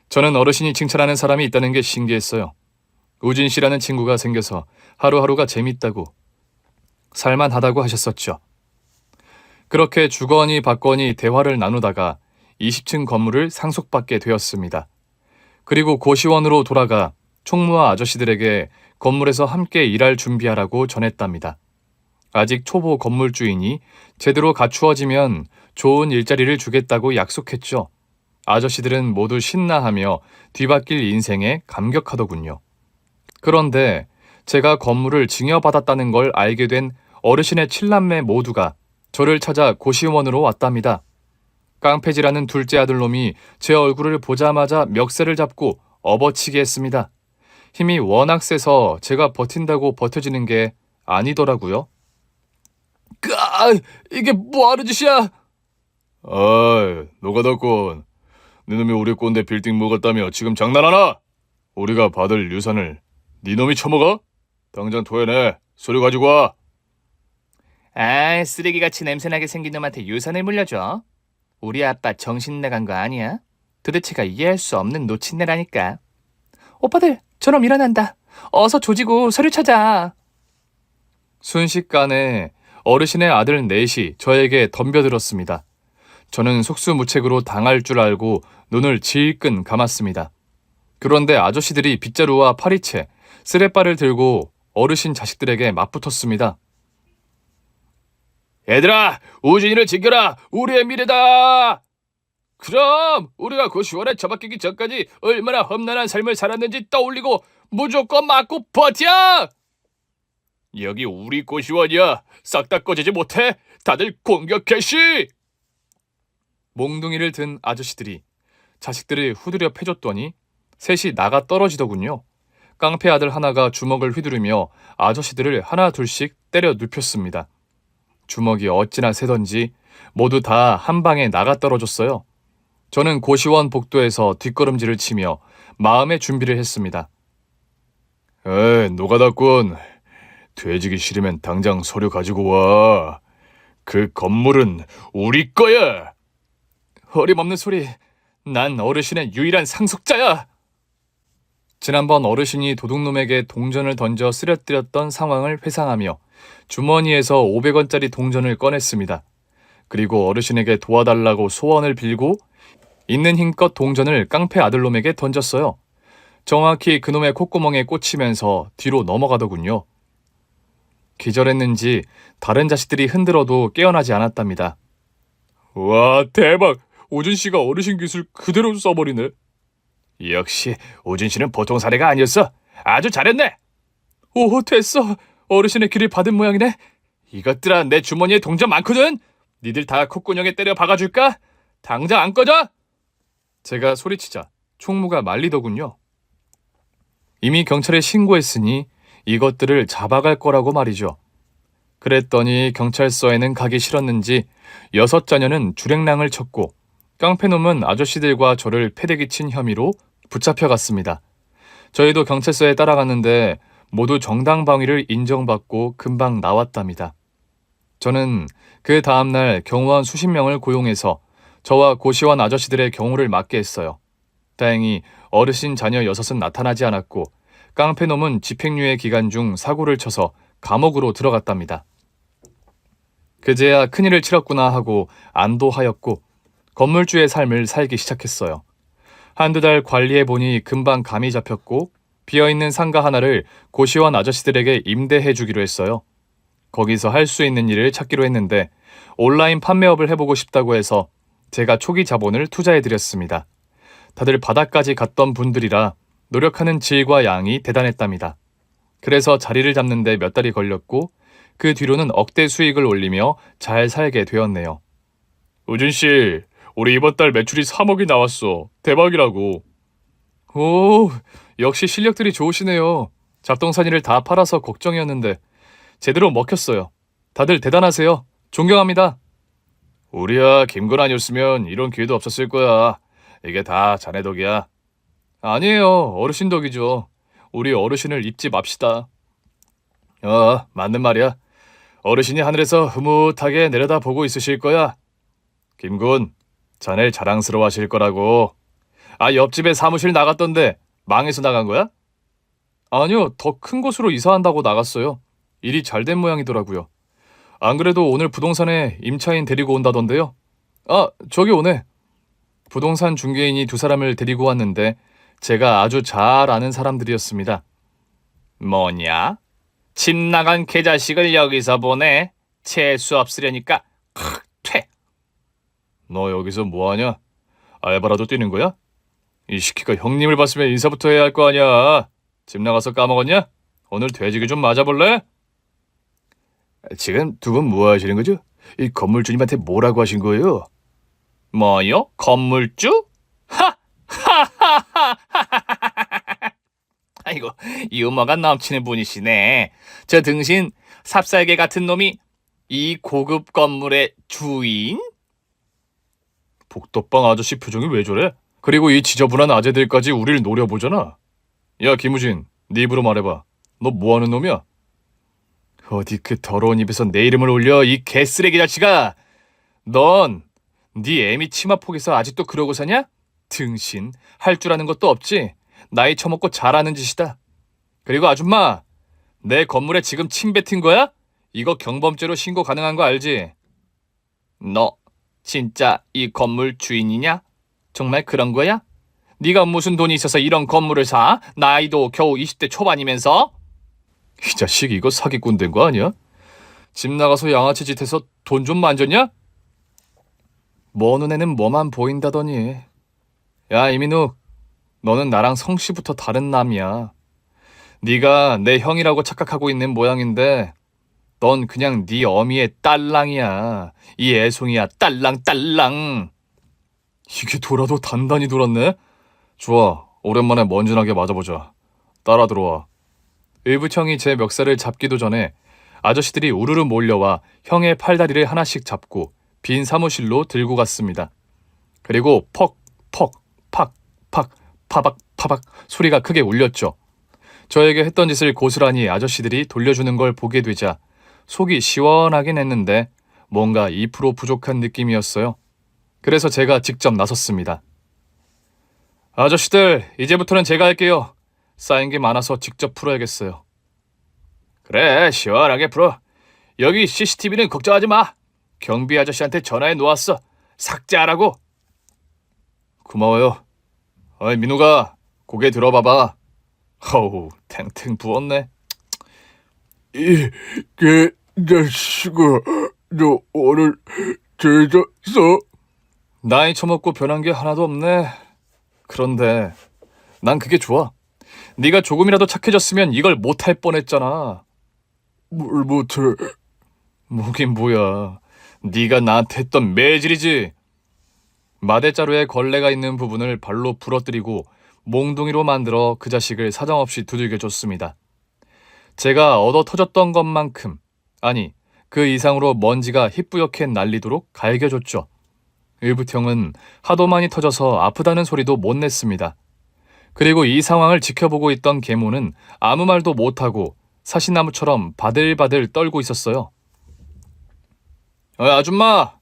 저는 어르신이 칭찬하는 사람이 있다는 게 신기했어요. 우진 씨라는 친구가 생겨서 하루하루가 재밌다고, 살만하다고 하셨었죠. 그렇게 주거니 받거니 대화를 나누다가 20층 건물을 상속받게 되었습니다. 그리고 고시원으로 돌아가 총무와 아저씨들에게 건물에서 함께 일할 준비하라고 전했답니다. 아직 초보 건물주이니 제대로 갖추어지면 좋은 일자리를 주겠다고 약속했죠. 아저씨들은 모두 신나하며 뒤바뀔 인생에 감격하더군요. 그런데 제가 건물을 증여받았다는 걸 알게 된 어르신의 7남매 모두가 저를 찾아 고시원으로 왔답니다. 깡패질하는 둘째 아들놈이 제 얼굴을 보자마자 멱살을 잡고 업어치게 했습니다. 힘이 워낙 세서 제가 버틴다고 버텨지는 게 아니더라고요. 이게 뭐하는 짓이야? 노가다꾼. 네놈이 우리 꼰대 빌딩 먹었다며 지금 장난하나? 우리가 받을 유산을 네놈이 처먹어? 당장 토해내. 서류 가지고 와. 쓰레기같이 냄새나게 생긴 놈한테 유산을 물려줘. 우리 아빠 정신 나간 거 아니야? 도대체가 이해할 수 없는 노친네라니까. 오빠들, 저놈 일어난다. 어서 조지고 서류 찾아. 순식간에 어르신의 아들 넷이 저에게 덤벼들었습니다. 저는 속수무책으로 당할 줄 알고 눈을 질끈 감았습니다. 그런데 아저씨들이 빗자루와 파리채, 쓰레빠를 들고 어르신 자식들에게 맞붙었습니다. 얘들아, 우진이를 지켜라. 우리의 미래다. 그럼 우리가 고시원에 처박히기 전까지 얼마나 험난한 삶을 살았는지 떠올리고 무조건 맞고 버텨. 여기 우리 고시원이야. 싹 다 꺼지지 못해. 다들 공격 개시. 몽둥이를 든 아저씨들이 자식들을 후드려 패줬더니 셋이 나가 떨어지더군요. 깡패 아들 하나가 주먹을 휘두르며 아저씨들을 하나 둘씩 때려 눕혔습니다. 주먹이 어찌나 세던지 모두 다 한 방에 나가 떨어졌어요. 저는 고시원 복도에서 뒷걸음질을 치며 마음의 준비를 했습니다. 노가다꾼. 돼지기 싫으면 당장 서류 가지고 와. 그 건물은 우리 거야. 어림없는 소리. 난 어르신의 유일한 상속자야. 지난번 어르신이 도둑놈에게 동전을 던져 쓰러뜨렸던 상황을 회상하며 주머니에서 500원짜리 동전을 꺼냈습니다. 그리고 어르신에게 도와달라고 소원을 빌고 있는 힘껏 동전을 깡패 아들놈에게 던졌어요. 정확히 그놈의 콧구멍에 꽂히면서 뒤로 넘어가더군요. 기절했는지 다른 자식들이 흔들어도 깨어나지 않았답니다. 와, 대박! 오진 씨가 어르신 기술 그대로 써버리네. 역시 오진 씨는 보통 사례가 아니었어. 아주 잘했네. 오, 됐어. 어르신의 길을 받은 모양이네. 이것들아, 내 주머니에 동전 많거든. 니들 다 콧구멍에 때려 박아줄까? 당장 안 꺼져? 제가 소리치자 총무가 말리더군요. 이미 경찰에 신고했으니 이것들을 잡아갈 거라고 말이죠. 그랬더니 경찰서에는 가기 싫었는지 6자녀는 주랭랑을 쳤고 깡패놈은 아저씨들과 저를 패대기 친 혐의로 붙잡혀갔습니다. 저희도 경찰서에 따라갔는데 모두 정당방위를 인정받고 금방 나왔답니다. 저는 그 다음날 경호원 수십 명을 고용해서 저와 고시원 아저씨들의 경호를 맡게 했어요. 다행히 어르신 자녀 6은 나타나지 않았고 깡패놈은 집행유예 기간 중 사고를 쳐서 감옥으로 들어갔답니다. 그제야 큰일을 치렀구나 하고 안도하였고 건물주의 삶을 살기 시작했어요. 한두 달 관리해보니 금방 감이 잡혔고 비어있는 상가 하나를 고시원 아저씨들에게 임대해주기로 했어요. 거기서 할 수 있는 일을 찾기로 했는데 온라인 판매업을 해보고 싶다고 해서 제가 초기 자본을 투자해드렸습니다. 다들 바닥까지 갔던 분들이라 노력하는 질과 양이 대단했답니다. 그래서 자리를 잡는 데 몇 달이 걸렸고 그 뒤로는 억대 수익을 올리며 잘 살게 되었네요. 우준씨, 우리 이번 달 매출이 3억이 나왔어. 대박이라고. 오, 역시 실력들이 좋으시네요. 잡동사니를 다 팔아서 걱정이었는데 제대로 먹혔어요. 다들 대단하세요. 존경합니다. 우리야 김건 아니었으면 이런 기회도 없었을 거야. 이게 다 자네 덕이야. 아니에요. 어르신 덕이죠. 우리 어르신을 잊지 맙시다. 맞는 말이야. 어르신이 하늘에서 흐뭇하게 내려다보고 있으실 거야. 김군, 자네 자랑스러워하실 거라고. 옆집에 사무실 나갔던데 망해서 나간 거야? 아니요, 더 큰 곳으로 이사한다고 나갔어요. 일이 잘 된 모양이더라고요. 안 그래도 오늘 부동산에 임차인 데리고 온다던데요. 저기 오네. 부동산 중개인이 두 사람을 데리고 왔는데 제가 아주 잘 아는 사람들이었습니다. 뭐냐? 집 나간 개자식을 여기서 보내. 재수 없으려니까 퇴. 너 여기서 뭐하냐? 알바라도 뛰는 거야? 이 시키가 형님을 봤으면 인사부터 해야 할 거 아니야. 집 나가서 까먹었냐? 오늘 돼지기 좀 맞아볼래? 지금 두 분 뭐 하시는 거죠? 이 건물주님한테 뭐라고 하신 거예요? 뭐요? 건물주? 아이고, 유머가 넘치는 분이시네. 저 등신 삽살개 같은 놈이 이 고급 건물의 주인? 복덕방 아저씨 표정이 왜 저래? 그리고 이 지저분한 아재들까지 우리를 노려보잖아. 야, 김우진, 네 입으로 말해봐. 너 뭐하는 놈이야? 어디 그 더러운 입에서 내 이름을 올려, 이 개쓰레기 자식아! 넌 네 애미 치마폭에서 아직도 그러고 사냐? 등신, 할 줄 아는 것도 없지? 나이 처먹고 잘하는 짓이다. 그리고 아줌마, 내 건물에 지금 침 뱉은 거야? 이거 경범죄로 신고 가능한 거 알지? 너 진짜 이 건물 주인이냐? 정말 그런 거야? 네가 무슨 돈이 있어서 이런 건물을 사? 나이도 겨우 20대 초반이면서? 이 자식 이거 사기꾼 된 거 아니야? 집 나가서 양아치 짓해서 돈 좀 만졌냐? 뭐 눈에는 뭐만 보인다더니. 야, 이민욱, 너는 나랑 성씨부터 다른 남이야. 네가 내 형이라고 착각하고 있는 모양인데 넌 그냥 네 어미의 딸랑이야. 이 애송이야, 딸랑. 이게 돌아도 단단히 돌았네. 좋아, 오랜만에 먼지나게 맞아보자. 따라 들어와. 의붓형이 제 멱살을 잡기도 전에 아저씨들이 우르르 몰려와 형의 팔다리를 하나씩 잡고 빈 사무실로 들고 갔습니다. 그리고 퍽, 팍, 파박 소리가 크게 울렸죠. 저에게 했던 짓을 고스란히 아저씨들이 돌려주는 걸 보게 되자 속이 시원하긴 했는데 뭔가 2% 부족한 느낌이었어요. 그래서 제가 직접 나섰습니다. 아저씨들, 이제부터는 제가 할게요. 쌓인 게 많아서 직접 풀어야겠어요. 그래, 시원하게 풀어. 여기 CCTV는 걱정하지 마. 경비 아저씨한테 전화해 놓았어. 삭제하라고. 고마워요. 민우가 고개 들어봐봐. 어우, 탱탱 부었네. 이 개자식아, 너 오늘 죄졌어? 나이 처먹고 변한 게 하나도 없네. 그런데 난 그게 좋아. 네가 조금이라도 착해졌으면 이걸 못할 뻔했잖아. 뭘 못해? 뭐긴 뭐야. 네가 나한테 했던 매질이지. 마대자루에 걸레가 있는 부분을 발로 부러뜨리고 몽둥이로 만들어 그 자식을 사정없이 두들겨줬습니다. 제가 얻어 터졌던 것만큼, 아니 그 이상으로 먼지가 희뿌옇게 날리도록 갈겨줬죠. 의붓형은 하도 많이 터져서 아프다는 소리도 못 냈습니다. 그리고 이 상황을 지켜보고 있던 계모는 아무 말도 못하고 사시나무처럼 바들바들 떨고 있었어요. 아줌마!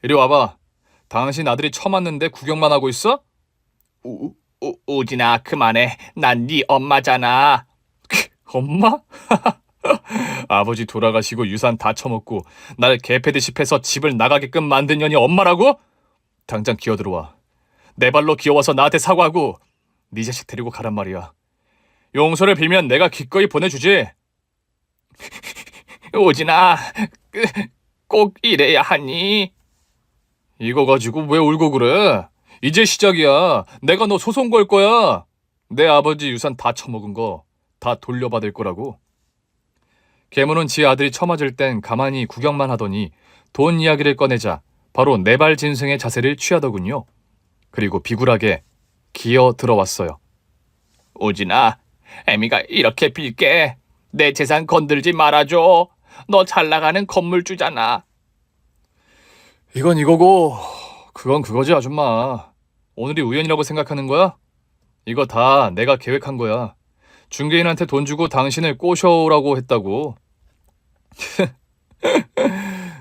이리 와봐. 당신 아들이 처맞는데 구경만 하고 있어? 우진아, 그만해. 난 네 엄마잖아. 엄마? 아버지 돌아가시고 유산 다 처먹고 날 개패듯이 패서 집을 나가게끔 만든 년이 엄마라고? 당장 기어들어와. 내 발로 기어와서 나한테 사과하고 네 자식 데리고 가란 말이야. 용서를 빌면 내가 기꺼이 보내주지. 우진아, 꼭 이래야 하니? 이거 가지고 왜 울고 그래? 이제 시작이야. 내가 너 소송 걸 거야. 내 아버지 유산 다 처먹은 거 다 돌려받을 거라고. 계모는 지 아들이 처맞을 땐 가만히 구경만 하더니 돈 이야기를 꺼내자 바로 네발 진승의 자세를 취하더군요. 그리고 비굴하게 기어 들어왔어요. 우진아, 애미가 이렇게 빌게. 내 재산 건들지 말아줘. 너 잘 나가는 건물주잖아. 이건 이거고 그건 그거지 아줌마. 오늘이 우연이라고 생각하는 거야? 이거 다 내가 계획한 거야. 중개인한테 돈 주고 당신을 꼬셔오라고 했다고.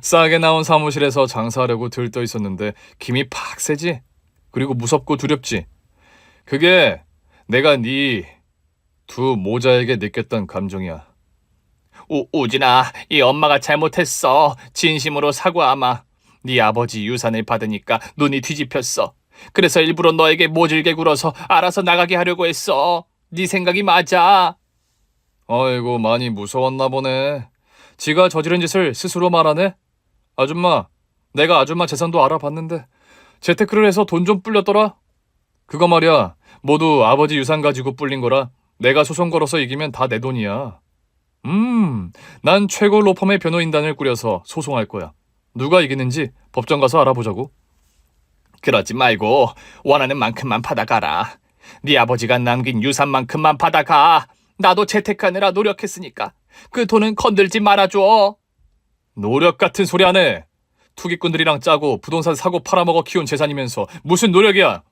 싸게 나온 사무실에서 장사하려고 들떠 있었는데 김이 팍 세지? 그리고 무섭고 두렵지? 그게 내가 네 두 모자에게 느꼈던 감정이야. 우진아, 이 엄마가 잘못했어. 진심으로 사과하마. 네 아버지 유산을 받으니까 눈이 뒤집혔어. 그래서 일부러 너에게 모질게 굴어서 알아서 나가게 하려고 했어. 네 생각이 맞아. 아이고 많이 무서웠나 보네. 지가 저지른 짓을 스스로 말하네. 아줌마, 내가 아줌마 재산도 알아봤는데 재테크를 해서 돈 좀 불렸더라. 그거 말이야, 모두 아버지 유산 가지고 불린 거라 내가 소송 걸어서 이기면 다 내 돈이야. 난 최고 로펌의 변호인단을 꾸려서 소송할 거야. 누가 이기는지 법정 가서 알아보자고. 그러지 말고 원하는 만큼만 받아가라. 네 아버지가 남긴 유산만큼만 받아가. 나도 재테크하느라 노력했으니까 그 돈은 건들지 말아줘. 노력 같은 소리 안 해. 투기꾼들이랑 짜고 부동산 사고 팔아먹어 키운 재산이면서 무슨 노력이야.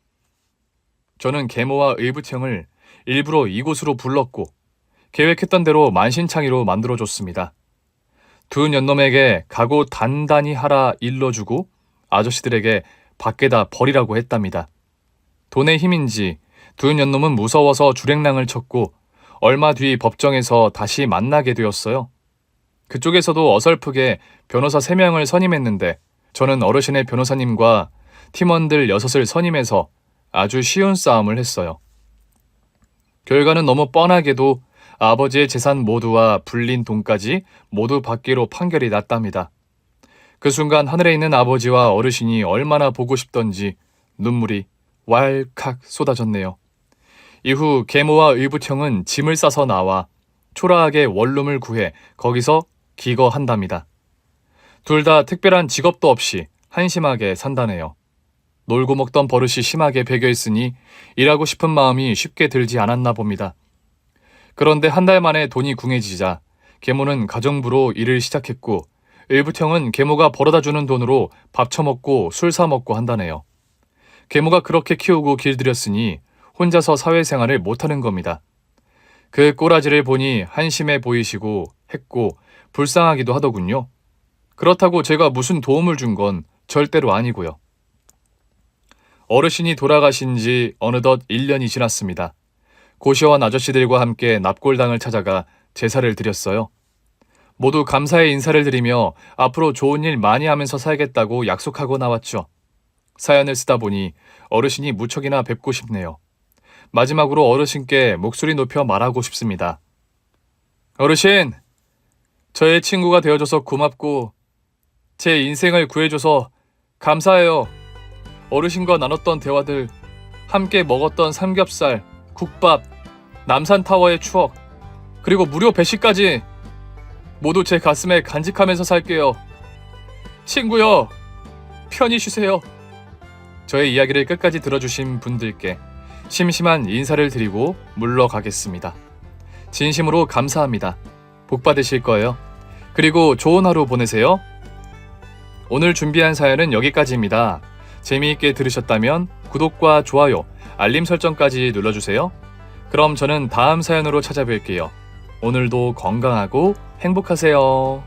저는 계모와 의붓형을 일부러 이곳으로 불렀고 계획했던 대로 만신창이로 만들어줬습니다. 두 년놈에게 각오 단단히 하라 일러주고 아저씨들에게 밖에다 버리라고 했답니다. 돈의 힘인지 두 년놈은 무서워서 주랭랑을 쳤고 얼마 뒤 법정에서 다시 만나게 되었어요. 그쪽에서도 어설프게 변호사 3명을 선임했는데 저는 어르신의 변호사님과 팀원들 6을 선임해서 아주 쉬운 싸움을 했어요. 결과는 너무 뻔하게도 아버지의 재산 모두와 불린 돈까지 모두 받기로 판결이 났답니다. 그 순간 하늘에 있는 아버지와 어르신이 얼마나 보고 싶던지 눈물이 왈칵 쏟아졌네요. 이후 계모와 의붓형은 짐을 싸서 나와 초라하게 원룸을 구해 거기서 기거한답니다. 둘 다 특별한 직업도 없이 한심하게 산다네요. 놀고 먹던 버릇이 심하게 배겨있으니 일하고 싶은 마음이 쉽게 들지 않았나 봅니다. 그런데 한 달 만에 돈이 궁해지자 계모는 가정부로 일을 시작했고 의붓형은 계모가 벌어다주는 돈으로 밥 처먹고 술 사먹고 한다네요. 계모가 그렇게 키우고 길들였으니 혼자서 사회생활을 못하는 겁니다. 그 꼬라지를 보니 한심해 보이시고 했고 불쌍하기도 하더군요. 그렇다고 제가 무슨 도움을 준 건 절대로 아니고요. 어르신이 돌아가신 지 어느덧 1년이 지났습니다. 고시원 아저씨들과 함께 납골당을 찾아가 제사를 드렸어요. 모두 감사의 인사를 드리며 앞으로 좋은 일 많이 하면서 살겠다고 약속하고 나왔죠. 사연을 쓰다 보니 어르신이 무척이나 뵙고 싶네요. 마지막으로 어르신께 목소리 높여 말하고 싶습니다. 어르신, 저의 친구가 되어줘서 고맙고 제 인생을 구해줘서 감사해요. 어르신과 나눴던 대화들, 함께 먹었던 삼겹살, 국밥, 남산타워의 추억, 그리고 무료 배식까지 모두 제 가슴에 간직하면서 살게요. 친구요, 편히 쉬세요. 저의 이야기를 끝까지 들어주신 분들께 심심한 인사를 드리고 물러가겠습니다. 진심으로 감사합니다. 복 받으실 거예요. 그리고 좋은 하루 보내세요. 오늘 준비한 사연은 여기까지입니다. 재미있게 들으셨다면 구독과 좋아요, 알림 설정까지 눌러주세요. 그럼 저는 다음 사연으로 찾아뵐게요. 오늘도 건강하고 행복하세요.